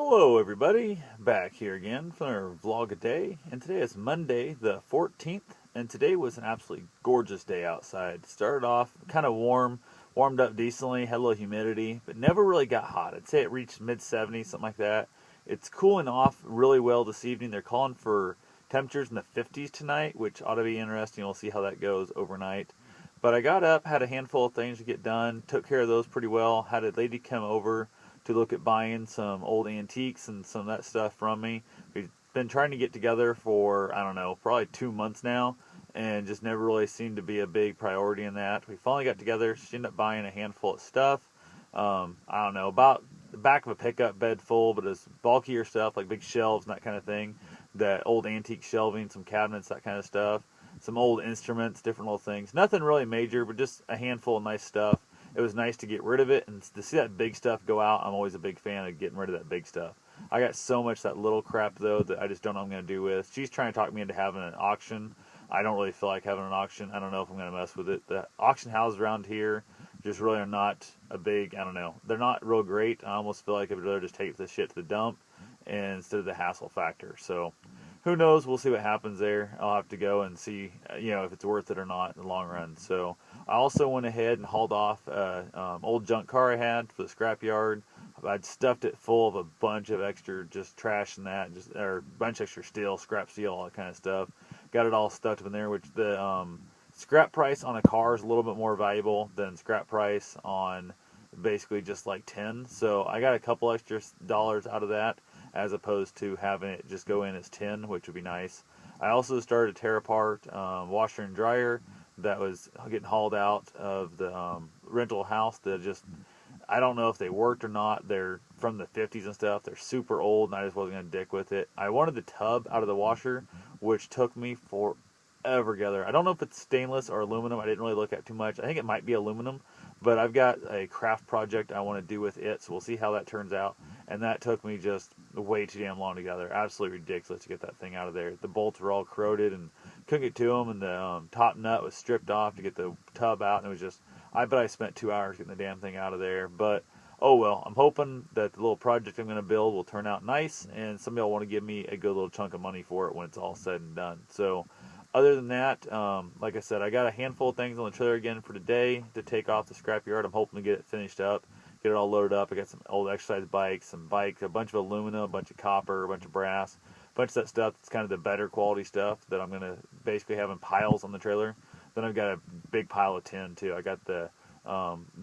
Hello everybody, back here again for our vlog a day, and today is Monday the 14th, and today was an absolutely gorgeous day outside. Started off kind of warmed up decently, had a little humidity, but never really got hot. I'd say it reached mid-70s, something like that. It's cooling off really well this evening. They're calling for temperatures in the 50s tonight, which ought to be interesting. We'll see how that goes overnight. But I got up, had a handful of things to get done, took care of those pretty well, had a lady come over to look at buying some old antiques and some of that stuff from me. We've been trying to get together for, I don't know, probably 2 months now, and just never really seemed to be a big priority in that. We finally got together. She ended up buying a handful of stuff. I don't know, about the back of a pickup bed full, but it's bulkier stuff like big shelves and that kind of thing. That old antique shelving, some cabinets, that kind of stuff. Some old instruments, different little things. Nothing really major, but just a handful of nice stuff. It was nice to get rid of it, and to see that big stuff go out, I'm always a big fan of getting rid of that big stuff. I got so much of that little crap, though, that I just don't know what I'm going to do with. She's trying to talk me into having an auction. I don't really feel like having an auction. I don't know if I'm going to mess with it. The auction houses around here just really are not a big, I don't know. They're not real great. I almost feel like I would rather just take this shit to the dump instead of the hassle factor. So who knows? We'll see what happens there. I'll have to go and see, if it's worth it or not in the long run. So I also went ahead and hauled off old junk car I had for the scrapyard. I'd stuffed it full of a bunch of extra just trash and that, or a bunch of extra steel, scrap steel, all that kind of stuff. Got it all stuffed in there, which the scrap price on a car is a little bit more valuable than scrap price on basically just like tin. So I got a couple extra dollars out of that, as opposed to having it just go in as tin, which would be nice. I also started to tear apart washer and dryer that was getting hauled out of the rental house. That just, I don't know if they worked or not. They're from the 50s and stuff. They're super old, and I just wasn't going to dick with it. I wanted the tub out of the washer, which took me forever together. I don't know if it's stainless or aluminum. I didn't really look at too much. I think it might be aluminum, but I've got a craft project I want to do with it, so we'll see how that turns out. And that took me just way too damn long together. Absolutely ridiculous to get that thing out of there. The bolts were all corroded and couldn't get to them, and the top nut was stripped off to get the tub out, and it was just, I bet I spent 2 hours getting the damn thing out of there. But oh well, I'm hoping that the little project I'm going to build will turn out nice, and somebody will want to give me a good little chunk of money for it when it's all said and done. So other than that, like I said, I got a handful of things on the trailer again for today to take off the scrapyard. I'm hoping to get it finished up, get it all loaded up. I got some old exercise bikes, some bikes, a bunch of aluminum, a bunch of copper, a bunch of brass, a bunch of that stuff that's kind of the better quality stuff that I'm going to basically have in piles on the trailer. Then I've got a big pile of tin too. I got the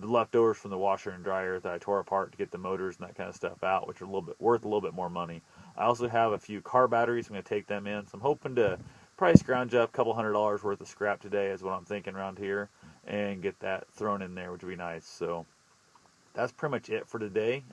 leftovers from the washer and dryer that I tore apart to get the motors and that kind of stuff out, which are worth a little bit more money. I also have a few car batteries. I'm going to take them in, so I'm hoping to probably scrounge up a couple $100 worth of scrap today is what I'm thinking around here, and get that thrown in there, which would be nice. So that's pretty much it for today.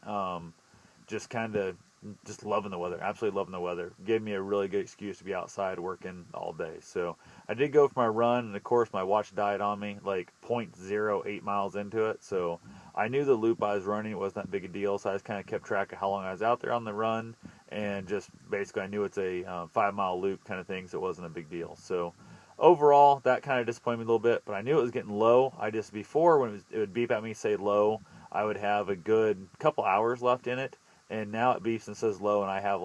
Just loving the weather, absolutely loving the weather. Gave me a really good excuse to be outside working all day. So I did go for my run, and of course my watch died on me like 0.08 miles into it. So I knew the loop I was running, it wasn't that big a deal. So I just kind of kept track of how long I was out there on the run, and just basically I knew it's a 5-mile loop kind of thing, so it wasn't a big deal. So overall, that kind of disappointed me a little bit, but I knew it was getting low. Before when it would beep at me, say low, I would have a good couple hours left in it. And now it beeps and says low, and I have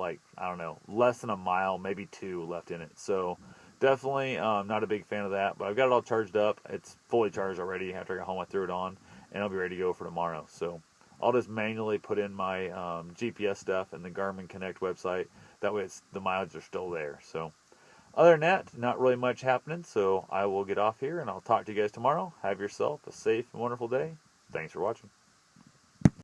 less than a mile, maybe 2 left in it. So definitely not a big fan of that, but I've got it all charged up. It's fully charged already. After I got home, I threw it on, and I'll be ready to go for tomorrow. So I'll just manually put in my GPS stuff in the Garmin Connect website. That way the mileage are still there. So other than that, not really much happening, so I will get off here, and I'll talk to you guys tomorrow. Have yourself a safe and wonderful day. Thanks for watching.